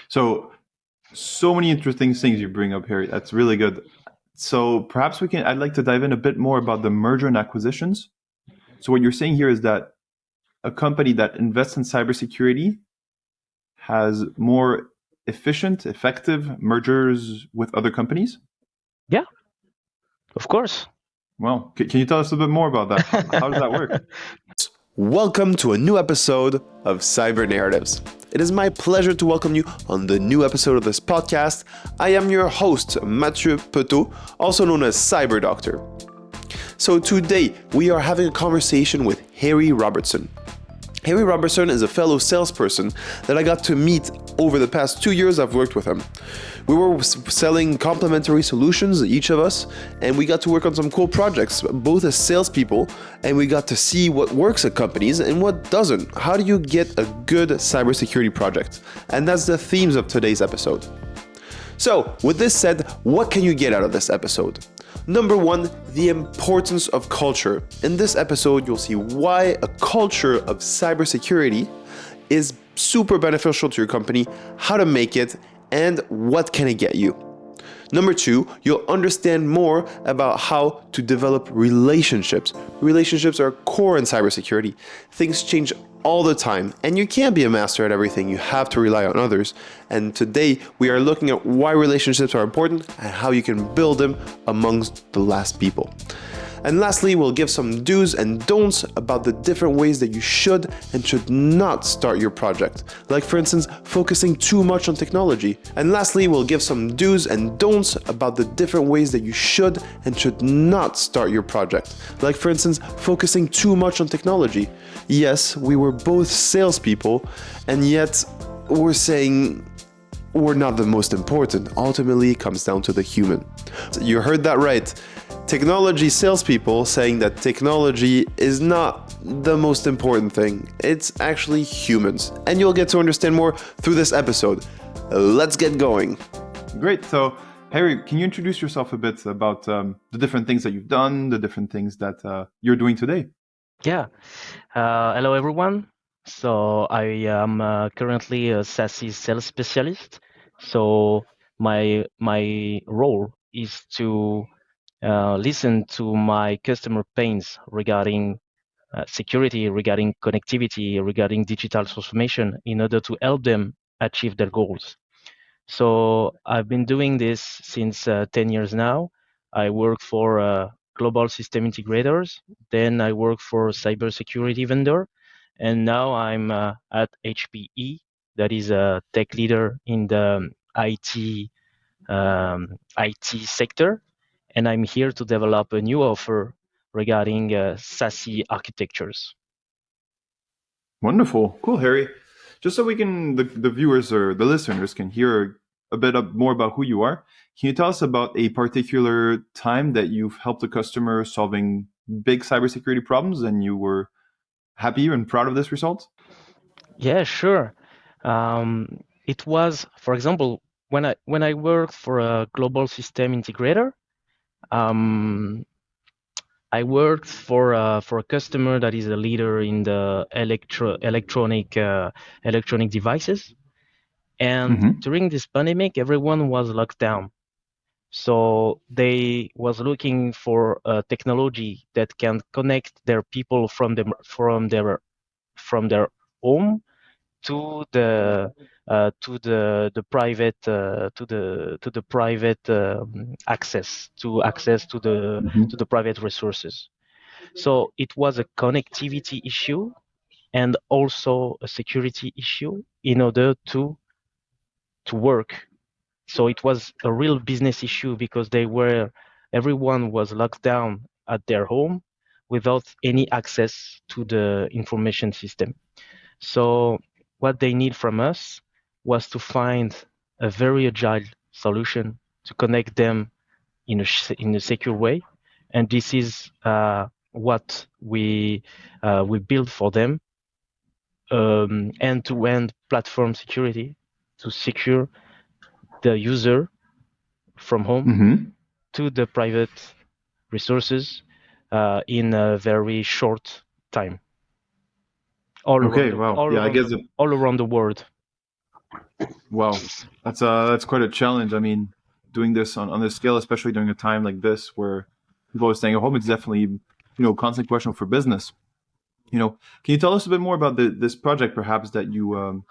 So many interesting things you bring up here. That's really good. So perhaps I'd like to dive in a bit more about the merger and acquisitions. So what you're saying here is that a company that invests in cybersecurity has more efficient, effective mergers with other companies? Yeah, of course. Well, can you tell us a bit more about that? How does that work? Welcome to a new episode of Cyber Narratives. It is my pleasure to welcome you on the new episode of this podcast. I am your host, Mathieu Petot, also known as Cyber Doctor. So today, we are having a conversation with Harry Robertson. Harry Robertson is a fellow salesperson that I got to meet over the past 2 years I've worked with him. We were selling complementary solutions, each of us, and we got to work on some cool projects, both as salespeople, and we got to see what works at companies and what doesn't. How do you get a good cybersecurity project? And that's the themes of today's episode. So, with this said, what can you get out of this episode? Number one, the importance of culture. In this episode, you'll see why a culture of cybersecurity is super beneficial to your company, how to make it, and what can it get you. Number two, you'll understand more about how to develop relationships. Relationships are core in cybersecurity. Things change all the time, and you can't be a master at everything. You have to rely on others. And today, we are looking at why relationships are important and how you can build them amongst the last people. And lastly, we'll give some do's and don'ts about the different ways that you should and should not start your project. Like for instance, focusing too much on technology. And lastly, we'll give some do's and don'ts about the different ways that you should and should not start your project. Like for instance, focusing too much on technology. Yes, we were both salespeople, and yet we're saying we're not the most important. Ultimately, it comes down to the human. You heard that right. Technology salespeople saying that technology is not the most important thing. It's actually humans. And you'll get to understand more through this episode. Let's get going. Great. So, Harry, can you introduce yourself a bit about the different things that you've done, the different things that you're doing today? Yeah. Hello, everyone. So I am currently a SASE sales specialist. So my role is to listen to my customer pains regarding security, regarding connectivity, regarding digital transformation in order to help them achieve their goals. So I've been doing this since 10 years now. I work for global system integrators. Then I work for a cybersecurity vendor. And now I'm at HPE, that is a tech leader in the IT sector. And I'm here to develop a new offer regarding SASE architectures. Wonderful. Cool, Harry. Just so the viewers or the listeners can hear a bit more about who you are, can you tell us about a particular time that you've helped a customer solving big cybersecurity problems and you were happy and proud of this result? Yeah, sure. It was, for example, when I worked for a global system integrator, um, I worked for a customer that is a leader in the electronic devices. And Mm-hmm. during this pandemic, everyone was locked down. So they was looking for a technology that can connect their people from their home to the private access Mm-hmm. to the private resources. So it was a connectivity issue and also a security issue in order to work. So it was a real business issue because everyone was locked down at their home without any access to the information system. So what they need from us was to find a very agile solution to connect them in a secure way, and this is what we built for them, end-to-end platform security to secure the user from home Mm-hmm. to the private resources in a very short time, Okay, wow. Yeah, I guess all around the world. Wow, that's quite a challenge. I mean, doing this on this scale, especially during a time like this where people are staying at home, it's definitely constant question for business. Can you tell us a bit more about this project, perhaps that you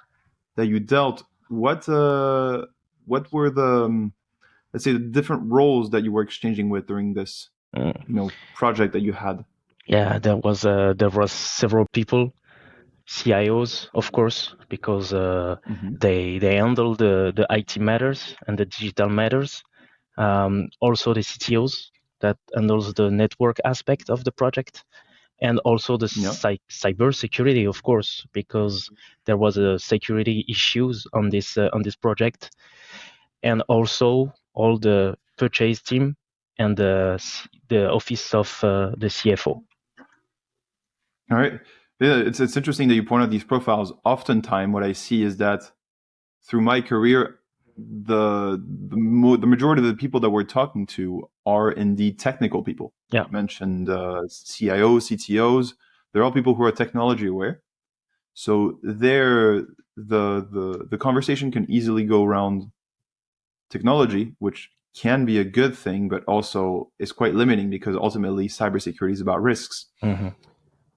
dealt? What were the let's say the different roles that you were exchanging with during this Mm. project that you had? Yeah, there was several people, CIOs, of course, because Mm-hmm. they handle the IT matters and the digital matters. Also the CTOs that handles the network aspect of the project, and also the Yeah. cyber security, of course, because there was a security issues on this project, and also all the purchase team and the office of the CFO. All right. Yeah, it's interesting that you point out these profiles. Oftentimes, what I see is that through my career, the majority of the people that we're talking to are indeed technical people. Yeah. You mentioned CIOs, CTOs. They're all people who are technology aware. So there, the conversation can easily go around technology, which can be a good thing, but also is quite limiting because ultimately cybersecurity is about risks. Mm-hmm.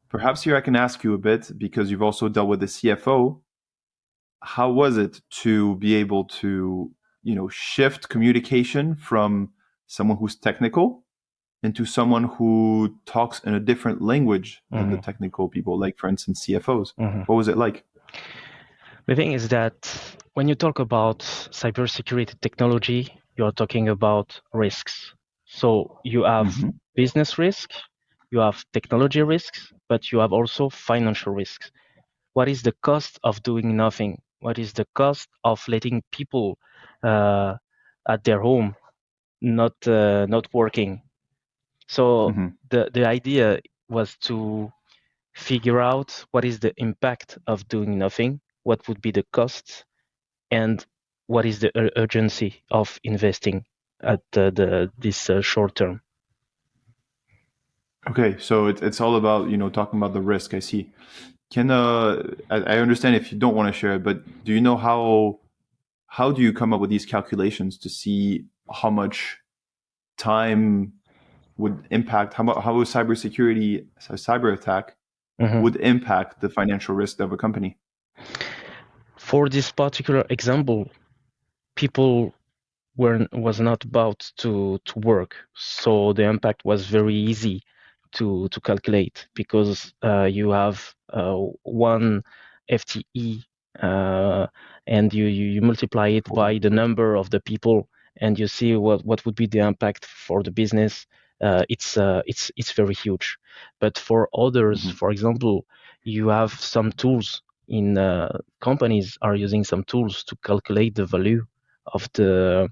Perhaps here I can ask you a bit, because you've also dealt with the CFO. How was it to be able to, shift communication from someone who's technical into someone who talks in a different language than the Mm-hmm. technical people, like for instance CFOs? Mm-hmm. What was it like? The thing is that when you talk about cybersecurity technology, you're talking about risks. So you have Mm-hmm. business risk, you have technology risks, but you have also financial risks. What is the cost of doing nothing? What is the cost of letting people uh, at their home not working? So Mm-hmm. the idea was to figure out what is the impact of doing nothing, what would be the cost, and what is the urgency of investing at this short term. Okay, so it's all about talking about the risk. I see. Can I understand if you don't want to share it, but do you know how do you come up with these calculations to see how much time would impact, how a cyber attack Mhm. would impact the financial risk of a company? For this particular example, people was not about to work, so the impact was very easy to calculate, because you have one FTE, and you multiply it by the number of the people, and you see what would be the impact for the business. It's very huge. But for others, Mm-hmm. for example, you have some tools in companies are using some tools to calculate the value of to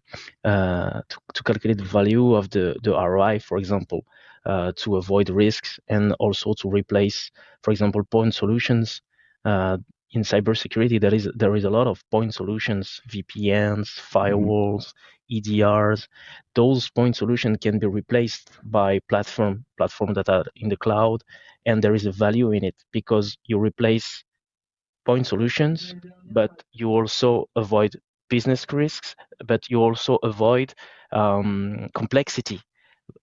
calculate the value of the ROI, for example, to avoid risks, and also to replace, for example, point solutions. In cybersecurity, there is a lot of point solutions, VPNs, Mm-hmm. firewalls, EDRs. Those point solutions can be replaced by platform that are in the cloud, and there is a value in it, because you replace point solutions, but you also avoid business risks, but you also avoid complexity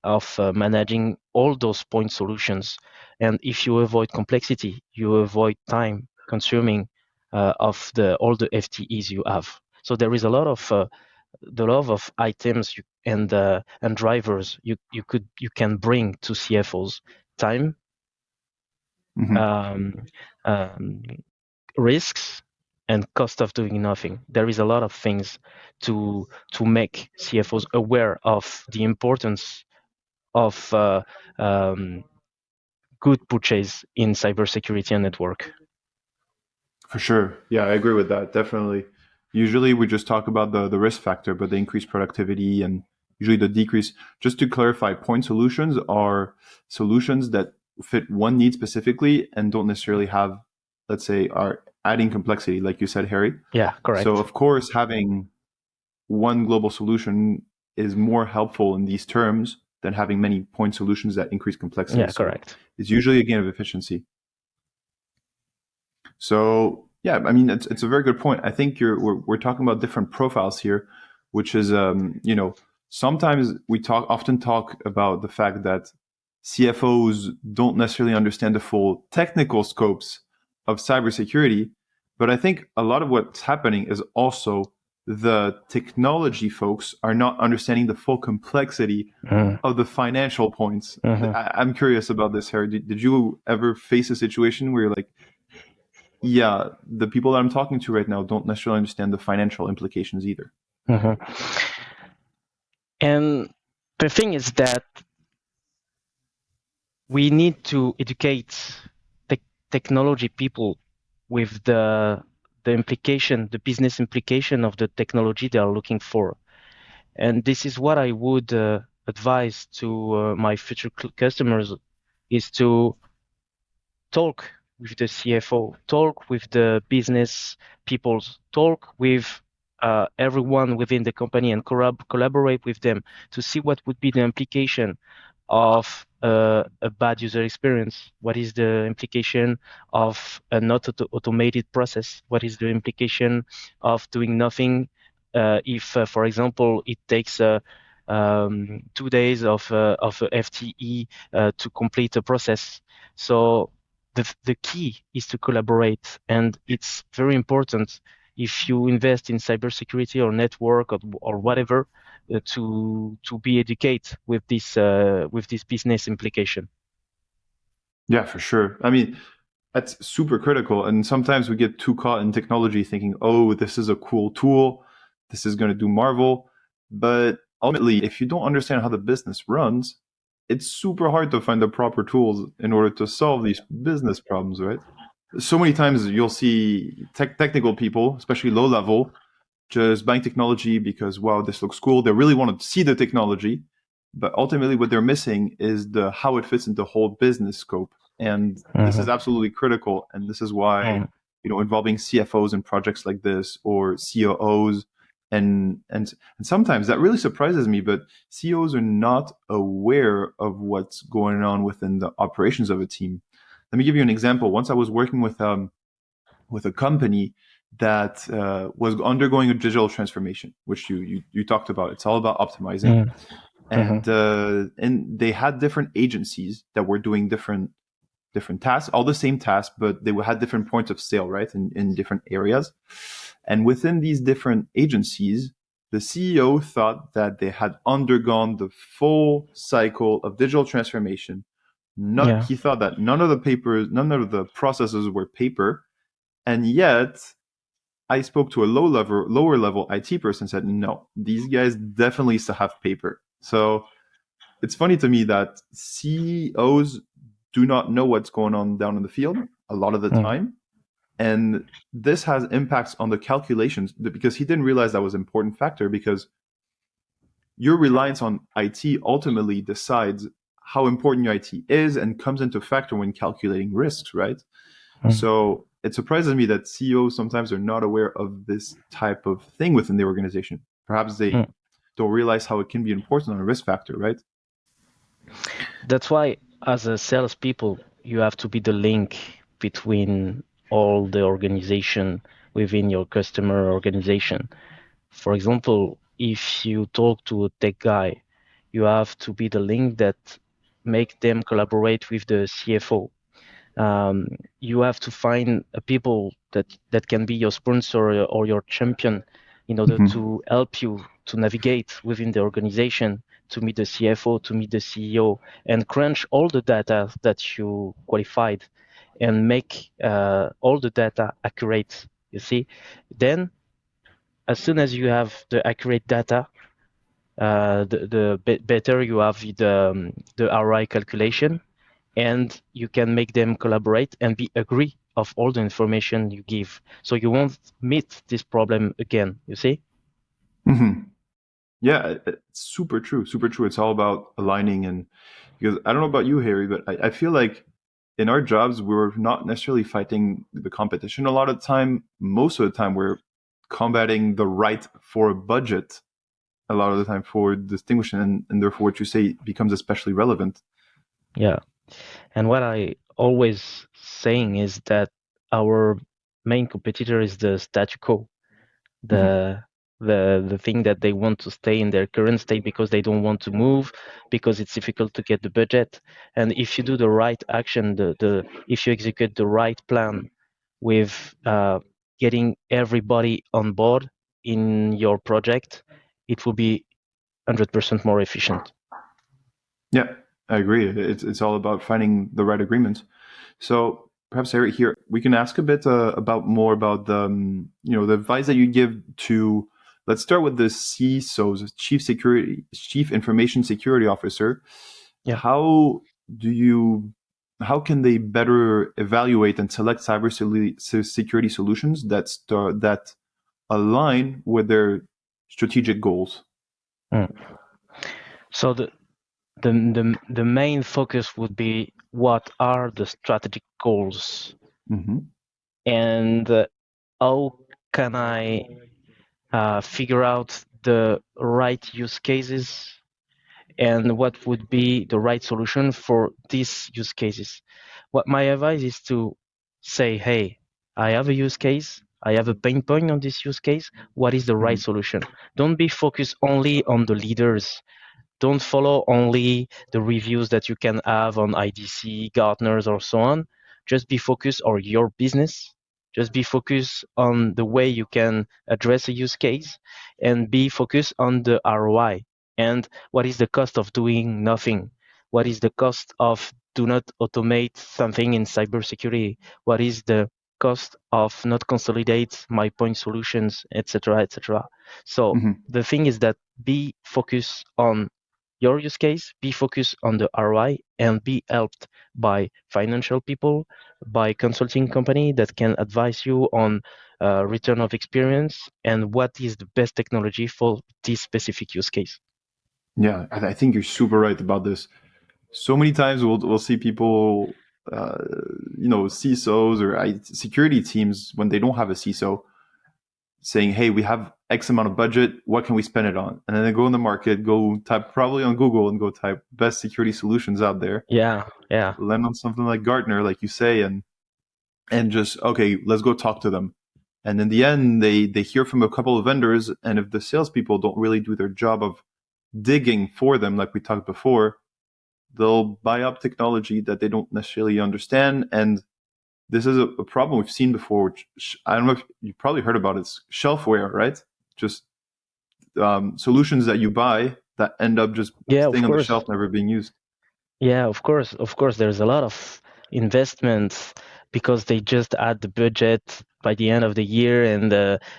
of managing all those point solutions. And if you avoid complexity, you avoid time consuming of all the FTEs you have. So there is a lot of items and drivers you can bring to CFOs: time, Mm-hmm. um, um, risks, and cost of doing nothing. There is a lot of things to make CFOs aware of the importance of good purchase in cybersecurity and network. For sure. Yeah, I agree with that. Definitely. Usually we just talk about the risk factor, but the increased productivity and usually the decrease. Just to clarify, point solutions are solutions that fit one need specifically and don't necessarily have, let's say, are adding complexity, like you said, Harry. Yeah, So, correct. of course, having one global solution is more helpful in these terms than having many point solutions that increase complexity. Yeah, So, correct. it's usually a gain of efficiency. So, Yeah, I mean it's a very good point. I think we're talking about different profiles here, which is sometimes we often talk about the fact that CFOs don't necessarily understand the full technical scopes of cybersecurity, but I think a lot of what's happening is also the technology folks are not understanding the full complexity Mm. of the financial points. Mhm. I'm curious about this, Harry. Did you ever face a situation where you're like, yeah, the people that I'm talking to right now don't necessarily understand the financial implications either? Mhm. And the thing is that we need to educate the technology people with the business implication of the technology they are looking for. And this is what I would advise to my future customers is to talk with the CFO, talk with the business people, talk with everyone within the company and collaborate with them to see what would be the implication of a bad user experience. What is the implication of a not automated process? What is the implication of doing nothing if, for example, it takes 2 days of a FTE to complete a process? So the key is to collaborate, and it's very important if you invest in cybersecurity or network or whatever to be educated with this business implication. Yeah, for sure. I mean, that's super critical. And sometimes we get too caught in technology thinking, oh, this is a cool tool. This is going to do Marvel. But ultimately, if you don't understand how the business runs, it's super hard to find the proper tools in order to solve these business problems, right? So many times you'll see technical people, especially low level, just buying technology because, wow, this looks cool. They really want to see the technology, but ultimately what they're missing is the how it fits into the whole business scope. And this is Mhm. absolutely critical. And this is why, Mhm. involving CFOs in projects like this or COOs and sometimes that really surprises me, but CEOs are not aware of what's going on within the operations of a team. Let me give you an example. Once I was working with a company that was undergoing a digital transformation, which you talked about. It's all about optimizing, Mhm. Mhm. and they had different agencies that were doing different tasks, all the same tasks, but they had different points of sale, right, in different areas. And within these different agencies, the CEO thought that they had undergone the full cycle of digital transformation. Not Yeah. He thought that none of the processes were paper, and yet I spoke to a lower level IT person and said, no, these guys definitely still have paper. So it's funny to me that CEOs do not know what's going on down in the field a lot of the Mhm. time. And this has impacts on the calculations because he didn't realize that was an important factor because your reliance on IT ultimately decides how important your IT is and comes into factor when calculating risks, right? Mhm. So it surprises me that CEOs sometimes are not aware of this type of thing within the organization. Perhaps they Mhm. don't realize how it can be important on a risk factor, right? That's why, as a salespeople, you have to be the link between all the organization within your customer organization. For example, if you talk to a tech guy, you have to be the link that make them collaborate with the CFO. Um, you have to find people that can be your sponsor or your champion in order Mm-hmm. to help you to navigate within the organization, to meet the CFO, to meet the CEO, and crunch all the data that you qualified and make all the data accurate. You see, then as soon as you have the accurate data, the better you have the ROI calculation, and you can make them collaborate and be agree of all the information you give. So you won't meet this problem again. You see? Mm-hmm. Yeah, it's super true. Super true. It's all about aligning. And because I don't know about you, Harry, but I feel like in our jobs, we're not necessarily fighting the competition a lot of the time. Most of the time, we're combating the right for a budget a lot of the time for distinguishing, and therefore what you say becomes especially relevant. Yeah. And what I always saying is that our main competitor is the statu quo, Mm-hmm. the thing that they want to stay in their current state because they don't want to move, because it's difficult to get the budget. And if you do the right action, the if you execute the right plan with getting everybody on board in your project, it will be 100% more efficient. Yeah, I agree. It's all about finding the right agreement. So perhaps Eric, here we can ask a bit about more about the the advice that you give to. Let's start with the CISOs, Chief Information Security Officer. Yeah. How do you? How can they better evaluate and select cybersecurity solutions that align with their strategic goals? So the main focus would be what are the strategic goals, Mm-hmm. and how can I figure out the right use cases and what would be the right solution for these use cases. What my advice is to say, hey, I have a use case, I have a pain point on this use case. What is the right Mm-hmm. solution? Don't be focused only on the leaders. Don't follow only the reviews that you can have on IDC, Gartners, or so on. Just be focused on your business. Just be focused on the way you can address a use case, and be focused on the ROI. And what is the cost of doing nothing? What is the cost of do not automate something in cybersecurity? What is the cost of not consolidate my point solutions, etc., etc. So Mm-hmm. the thing is that be focused on your use case, be focused on the ROI, and be helped by financial people, by consulting company that can advise you on return of experience and what is the best technology for this specific use case. Yeah, I think you're super right about this. So many times we'll see people, CISOs or security teams when they don't have a CISO saying, "Hey, we have X amount of budget. What can we spend it on?" And then they go in the market, go type probably on Google and go type best security solutions out there, Yeah, yeah, land on something like Gartner, like you say, and just okay, let's go talk to them. And in the end, they hear from a couple of vendors, and if the salespeople don't really do their job of digging for them, like we talked before, they'll buy up technology that they don't necessarily understand. And this is a problem we've seen before, which I don't know if you probably heard about. It's shelfware, right? Just solutions that you buy that end up just yeah. Of staying on the course. shelf, never being used. Yeah, of course, of course. There's a lot of investments because they just add the budget by the end of the year, and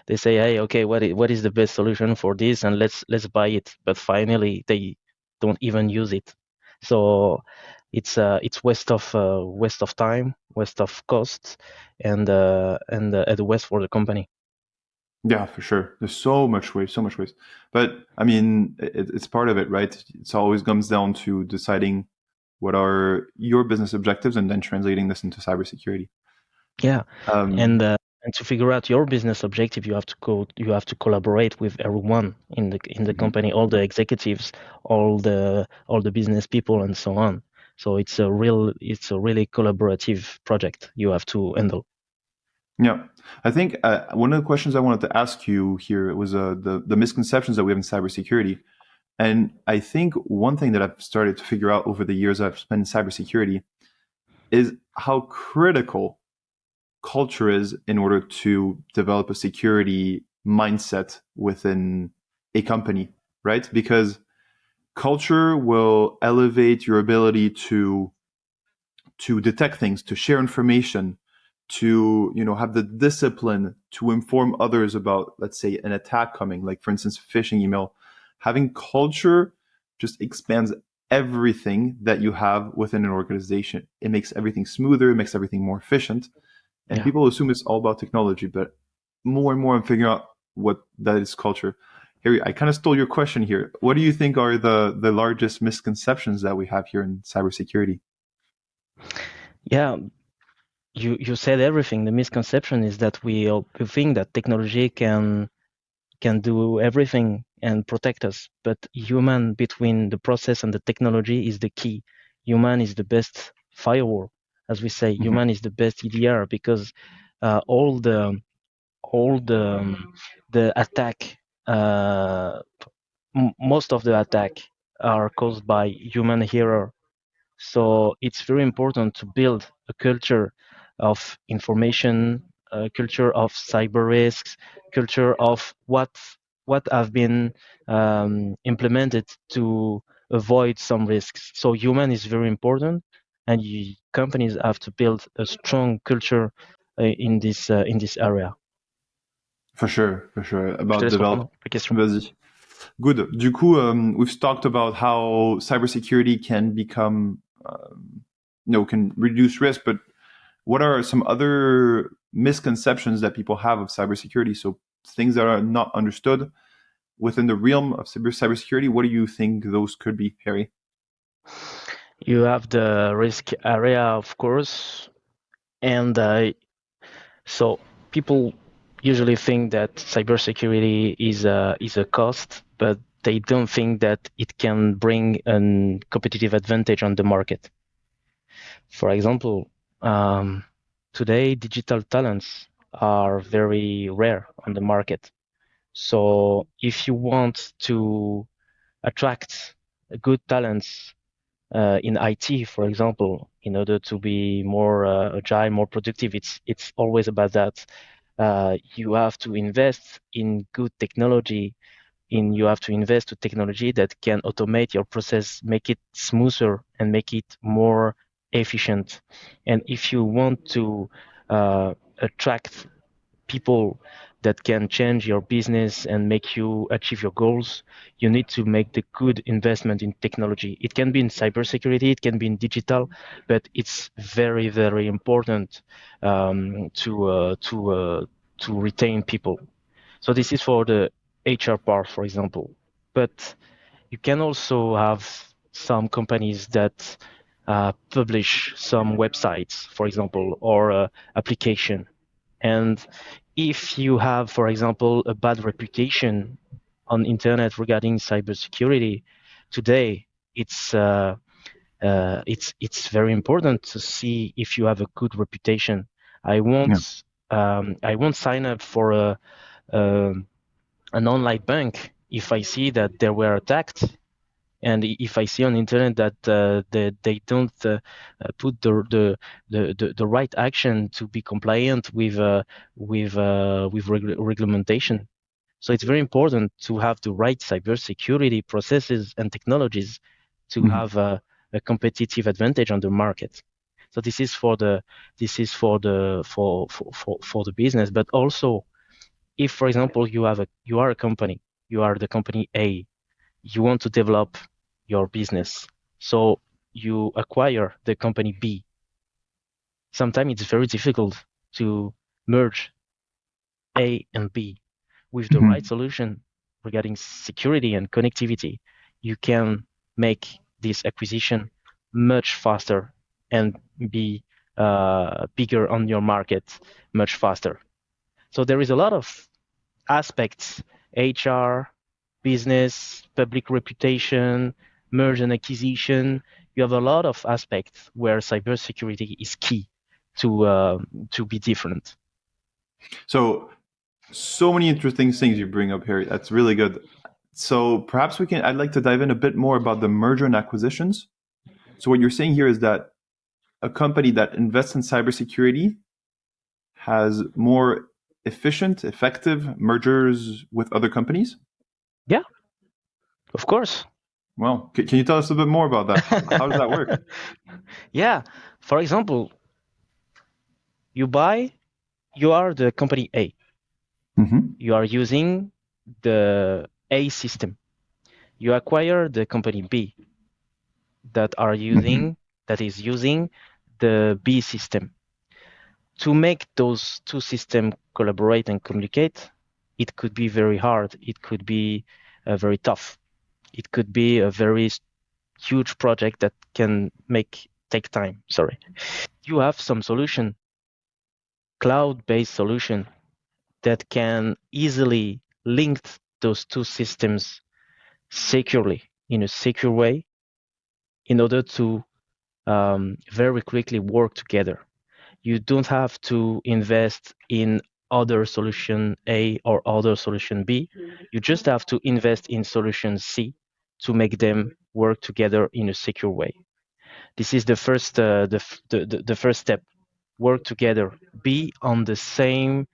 they say, "Hey, okay, what is the best solution for this?" And let's buy it. But finally, they don't even use it. So it's waste of time, waste of costs, and a waste for the company. Yeah, for sure. There's so much waste, so much waste. But I mean, it's part of it, right? It always comes down to deciding what are your business objectives and then translating this into cybersecurity. Yeah, Um, and to figure out your business objective, you have to collaborate with everyone in the mhm. company, all the executives, all the business people, and so on. So it's a really collaborative project you have to handle. Yeah, I think one of the questions I wanted to ask you here was the misconceptions that we have in cybersecurity. And I think one thing that I've started to figure out over the years I've spent in cybersecurity is how critical culture is in order to develop a security mindset within a company, right? Because culture will elevate your ability to detect things, to share information, to have the discipline to inform others about, let's say, an attack coming, like for instance, phishing email. Having culture just expands everything that you have within an organization. It makes everything smoother, it makes everything more efficient. And Yeah. people assume it's all about technology, but more and more I'm figuring out what that is culture. Harry, I kind of stole your question here. What do you think are the largest misconceptions that we have here in cybersecurity? Yeah, you said everything. The misconception is that we think that technology can do everything and protect us, but human between the process and the technology is the key. Human is the best firewall, as we say. Mhm. Human is the best EDR because all the attack, most of the attack are caused by human error. So it's very important to build a culture of information, a culture of cyber risks, culture of what have been implemented to avoid some risks. So human is very important, and companies have to build a strong culture in this area. For sure, for sure. Je te About laisse develop. reprendre la question. Vas-y. Good. Du coup, we've talked about how cybersecurity can become, can reduce risk, but what are some other misconceptions that people have of cybersecurity? So things that are not understood within the realm of cybersecurity. What do you think those could be, Harry? You have the risk area, of course, and so people usually think that cybersecurity is a cost, but they don't think that it can bring a competitive advantage on the market. For example, today digital talents are very rare on the market. So if you want to attract good talents in IT, for example, in order to be more agile, more productive, it's always about that. You have to invest in good technology. You have to invest to technology that can automate your process, make it smoother, and make it more efficient. And if you want to attract people that can change your business and make you achieve your goals, you need to make the good investment in technology. It can be in cybersecurity, it can be in digital, but it's very, very important to retain people. So this is for the HR part, for example. But you can also have some companies that publish some websites, for example, or application. And if you have, for example, a bad reputation on internet regarding cybersecurity, today it's very important to see if you have a good reputation. I won't I won't sign up for an online bank if I see that they were attacked, and if I see on internet that they don't put the right action to be compliant with regulation. So it's very important to have the right cybersecurity processes and technologies to have a competitive advantage on the market. So this is for the for the business, but also if, for example, you are a company, you are the company A, you want to develop your business, so you acquire the company B. Sometimes it's very difficult to merge A and B. With the right solution regarding security and connectivity, you can make this acquisition much faster and be bigger on your market much faster. So there is a lot of aspects: HR, business, public reputation, merge and acquisition. You have a lot of aspects where cybersecurity is key to be different. So many interesting things you bring up here. That's really good. So perhaps I'd like to dive in a bit more about the merger and acquisitions. So what you're saying here is that a company that invests in cybersecurity has more efficient, effective mergers with other companies? Yeah, of course. Well, can you tell us a bit more about that? How does that work? Yeah. For example, you are the company A. You are using the A system. You acquire the company B that is using the B system. To make those two systems collaborate and communicate, it could be very hard. It could be very tough. It could be a very huge project that can take time. Sorry. You have some solution, cloud-based solution, that can easily link those two systems securely in a secure way in order to very quickly work together. you don't have to invest in other solution A or other solution B. You just have to invest in solution C to make them work together in a secure way. This is the first the first step. Work together. Be on the same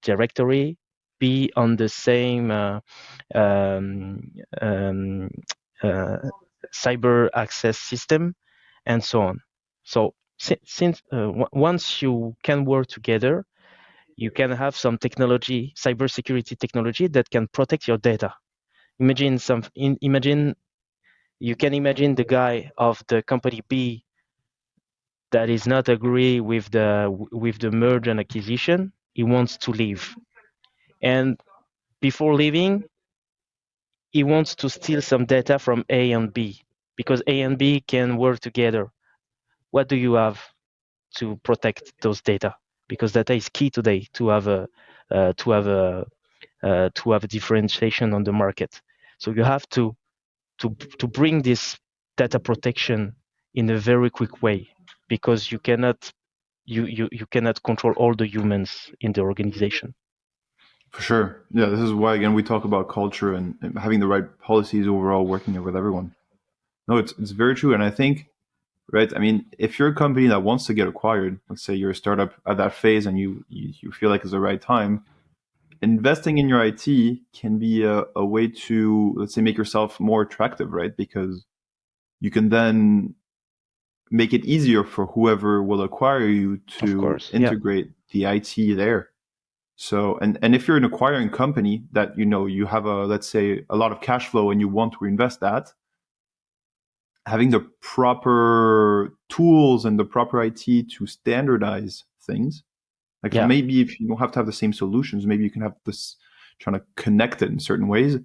directory. Be on the same um, um, uh, cyber access system, and so on. So since once you can work together, you can have some technology, cybersecurity technology that can protect your data. Imagine you can imagine the guy of the company B that is not agree with the merge and acquisition. He wants to leave, and before leaving, he wants to steal some data from A and B because A and B can work together. What do you have to protect those data? Because data is key today to have a to have a differentiation on the market. So you have to bring this data protection in a very quick way because you cannot control all the humans in the organization. For sure. Yeah, this is why again we talk about culture and having the right policies overall, working with everyone. No, it's very true, and I think right. I mean, if you're a company that wants to get acquired, let's say you're a startup at that phase, and you feel like it's the right time, investing in your IT can be a way to, let's say, make yourself more attractive, right? Because you can then make it easier for whoever will acquire you Of to course, yeah, integrate the IT there. So, and if you're an acquiring company that you have a, let's say, a lot of cash flow and you want to reinvest that, having the proper tools and the proper IT to standardize things, like yeah, maybe if you don't have to have the same solutions, maybe you can have this trying to connect it in certain ways,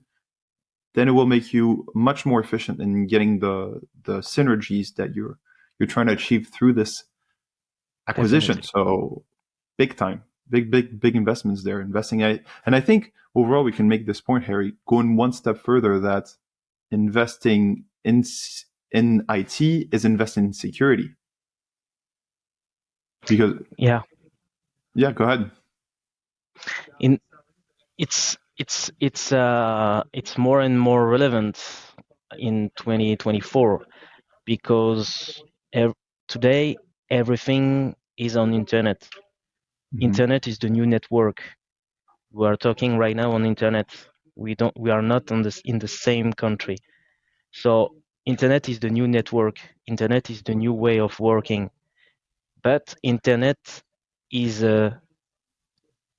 then it will make you much more efficient in getting the synergies that you're trying to achieve through this acquisition. definitely. So big time, big investments there, investing in it. And I think overall we can make this point, Harry, going one step further, that investing in IT is investing in security. Because Yeah, yeah, go ahead. in it's more and more relevant in 2024 because today everything is on internet. Mm-hmm. Internet is the new network. We are talking right now on internet. We are not on this in the same country. So internet is the new network. Internet is the new way of working. But internet is a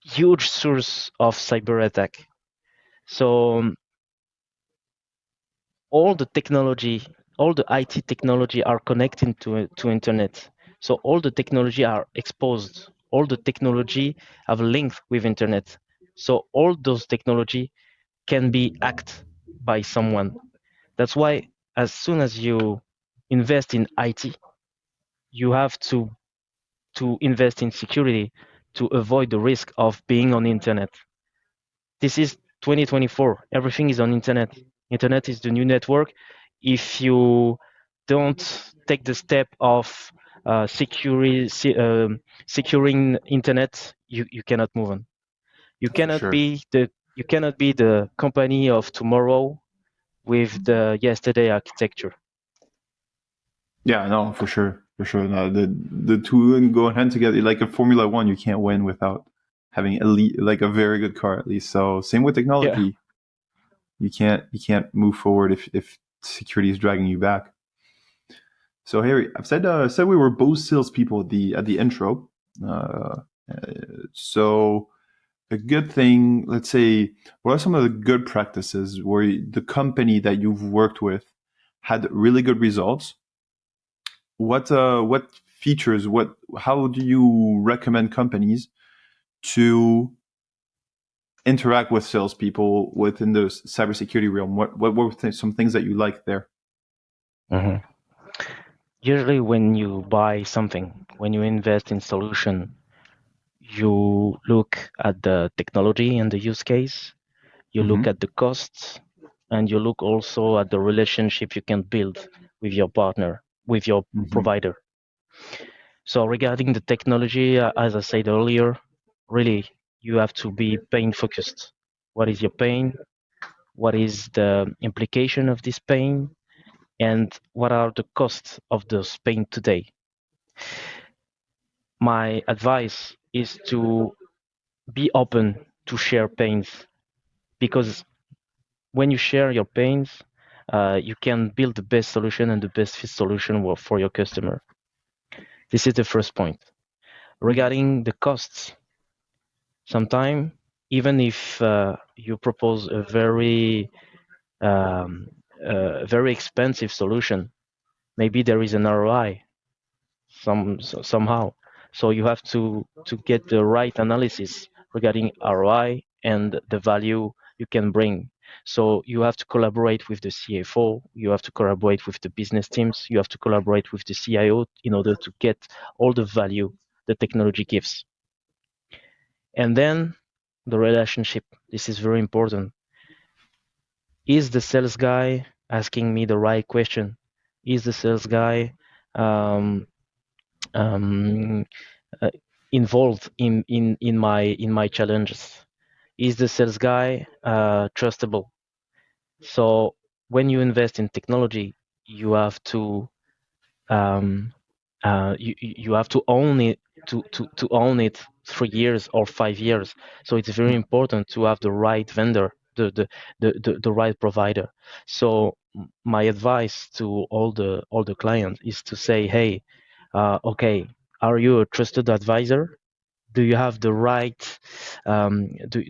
huge source of cyber attack. So all the technology, all the IT technology are connected to internet. So all the technology are exposed. All the technology have linked with internet. So all those technology can be hacked by someone. That's why as soon as you invest in IT, you have to invest in security to avoid the risk of being on internet. This is 2024. Everything is on internet. Internet is the new network. If you don't take the step of securing internet, you cannot move on. You For cannot sure. be the company of tomorrow with the yesterday architecture. Yeah, no, for sure, for sure. No, the two go hand together. Like in Formula One, you can't win without having elite, like a very good car at least. So same with Yeah. technology. You can't move forward if security is dragging you back. So Harry, I've said we were both salespeople at the intro. Uh, so a good thing, let's say, what are some of the good practices where the company that you've worked with had really good results? What features? How do you recommend companies to interact with salespeople within the cybersecurity realm? What were some things that you like there? Mhm. Usually, when you buy something, when you invest in solution, you look at the technology and the use case, you look Mm-hmm. at the costs, and you look also at the relationship you can build with your partner, with your Mm-hmm. provider. So regarding the technology, as I said earlier, really you have to be pain focused. What is your pain? What is the implication of this pain? And what are the costs of those pain today? My advice is to be open to share pains, because when you share your pains, you can build the best solution and the best fit solution for your customer. This is the first point. Regarding the costs, sometimes even if you propose a um, very expensive solution, maybe there is an ROI somehow. So you have to get the right analysis regarding ROI and the value you can bring. So you have to collaborate with the CFO, you have to collaborate with the business teams, you have to collaborate with the CIO in order to get all the value the technology gives. And then the relationship. This is very important. Is the sales guy asking me the right question? Is the sales guy um, um, uh, involved in my challenges? Is the sales guy trustable? So when you invest in technology, you have to um, you have to own it to own it 3 years or 5 years. So it's very important to have the right vendor, the right provider. So my advice to all the clients is to say, hey, okay, are you a trusted advisor? Do you have the right do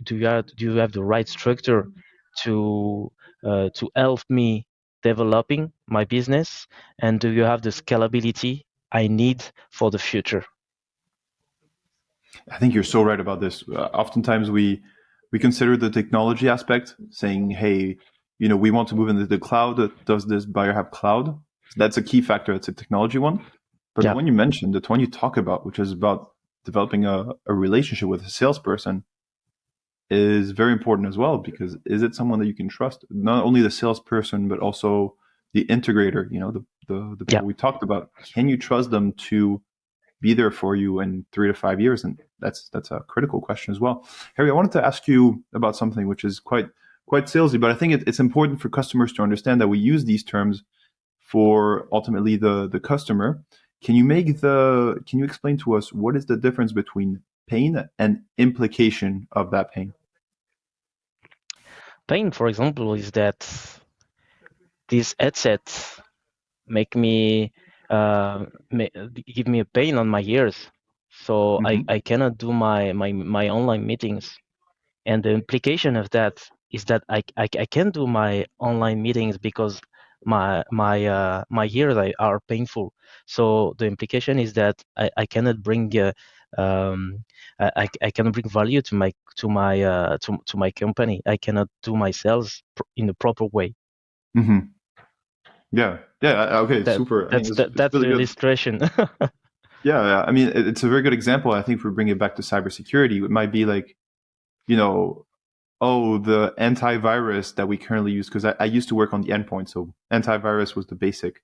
you have the right structure to help me developing my business, and do you have the scalability I need for the future? I think you're so right about this. Oftentimes we consider the technology aspect, saying, "Hey, we want to move into the cloud. Does this buyer have cloud?" So that's a key factor. It's a technology one. But the Yeah, one you mentioned, the one you talk about, which is about developing a relationship with a salesperson, is very important as well, because is it someone that you can trust? Not only the salesperson, but also the integrator. The yeah. people we talked about. Can you trust them to be there for you in 3 to 5 years? And that's a critical question as well. Harry, I wanted to ask you about something which is quite salesy, but I think it's important for customers to understand that we use these terms for ultimately the customer. Can you explain to us what is the difference between pain and implication of that pain? Pain, for example, is that these headsets make me give me a pain on my ears, so I, Mm-hmm. I cannot do my online meetings. And the implication of that is that I can do my online meetings because my ears are painful. So the implication is that I cannot bring I cannot bring value to my company. I cannot do my sales in the proper way. Mm-hmm. Yeah. Yeah. Okay. That Super. I mean, that's it's, that, it's that's really the good. illustration. Yeah. Yeah. I mean, it's a very good example. I think if we bring it back to cybersecurity, it might be like, you know, oh, the antivirus that we currently use, because I used to work on the endpoint. So antivirus was the basic.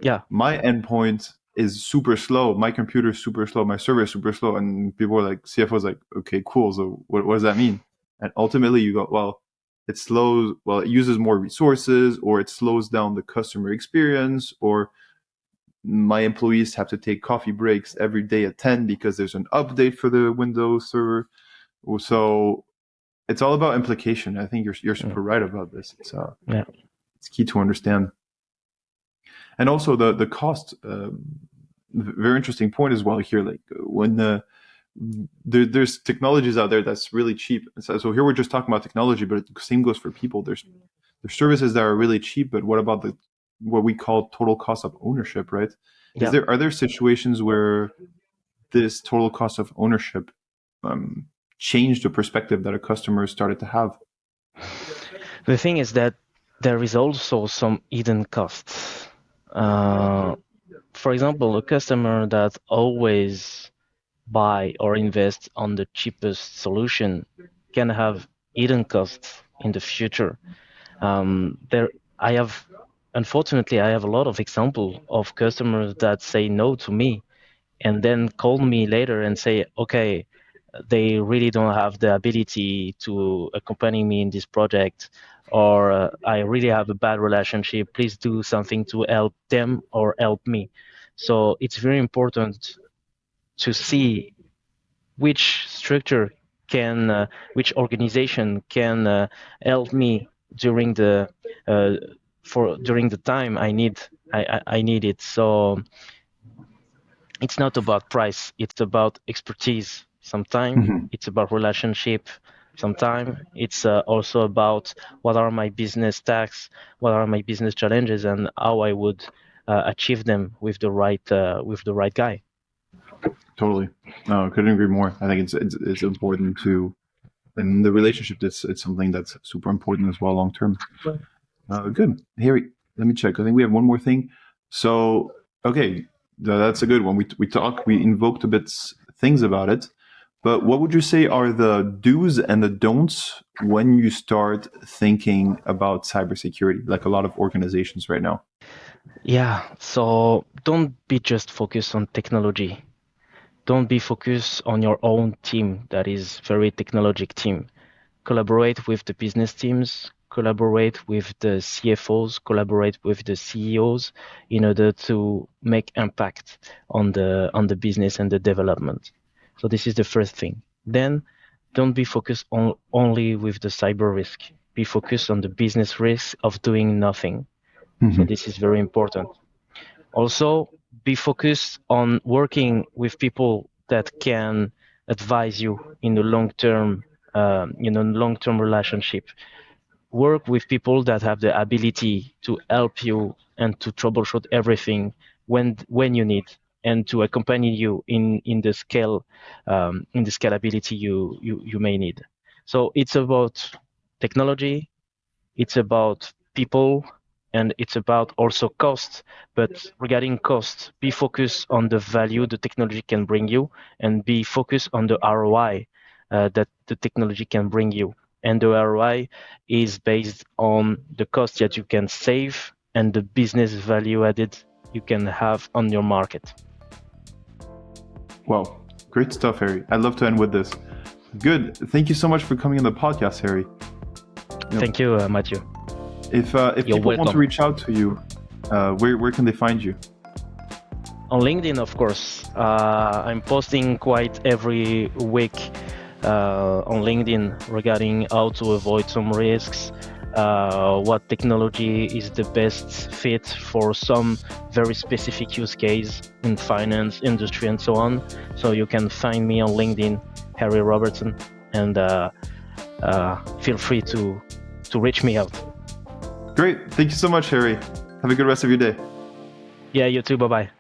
Yeah. My endpoint is super slow. My computer is super slow. My server is super slow. And people are like, CFO is like, okay, cool. So what does that mean? And ultimately you go, well, it uses more resources, or it slows down the customer experience, or my employees have to take coffee breaks every day at 10 because there's an update for the Windows server. So it's all about implication. I think you're Mm, super right about this. yeah. It's key to understand, and also the cost. Very interesting point as well here. Like when there's technologies out there that's really cheap. So here we're just talking about technology, but the same goes for people. There's services that are really cheap, but what about the what we call total cost of ownership, right? Yeah. Are there situations where this total cost of ownership um, changed the perspective that a customer started to have? The thing is that there is also some hidden costs. Uh, for example, a customer that always buy or invest on the cheapest solution can have hidden costs in the future. There, unfortunately, I have a lot of examples of customers that say no to me and then call me later and say, okay, they really don't have the ability to accompany me in this project, or I really have a bad relationship, please do something to help them or help me. So it's very important to see which structure can, which organization can help me during the uh, during the time I need it. So it's not about price, it's about expertise. Sometimes Mhm. it's about relationship. Sometimes it's also about what are my business tasks, what are my business challenges, and how I would achieve them with the right guy. Totally. No, I couldn't agree more. I think it's important to, and the relationship. It's something that's super important as well long term. Good. Harry, let me check. I think we have one more thing. So, okay, that's a good one. We invoked a bit things about it, but what would you say are the do's and the don'ts when you start thinking about cybersecurity, like a lot of organizations right now? Yeah, so don't be just focused on technology. Don't be focused on your own team that is very technologic team. Collaborate with the business teams, collaborate with the CFOs, collaborate with the CEOs in order to make impact on the business and the development. So this is the first thing. Then don't be focused on only with the cyber risk. Be focused on the business risk of doing nothing. So Mm-hmm. this is very important. Also, be focused on working with people that can advise you in the long-term relationship. Work with people that have the ability to help you and to troubleshoot everything when you need, and to accompany you in the scalability you may need. So it's about technology, it's about people, and it's about also cost. But regarding cost, be focused on the value the technology can bring you, and be focused on the ROI that the technology can bring you. And the ROI is based on the cost that you can save and the business value added you can have on your market. Wow, great stuff, Harry. I'd love to end with this. Good. Thank you so much for coming on the podcast, Harry. Yep. Thank you, Mathieu. If You're people want to welcome. reach out to you, where can they find you? On LinkedIn, of course. I'm posting quite every week on LinkedIn regarding how to avoid some risks, what technology is the best fit for some very specific use case in finance, industry, and so on. So you can find me on LinkedIn, Harry Robertson, and feel free to reach me out. Great. Thank you so much, Harry. Have a good rest of your day. Yeah, you too. Bye-bye.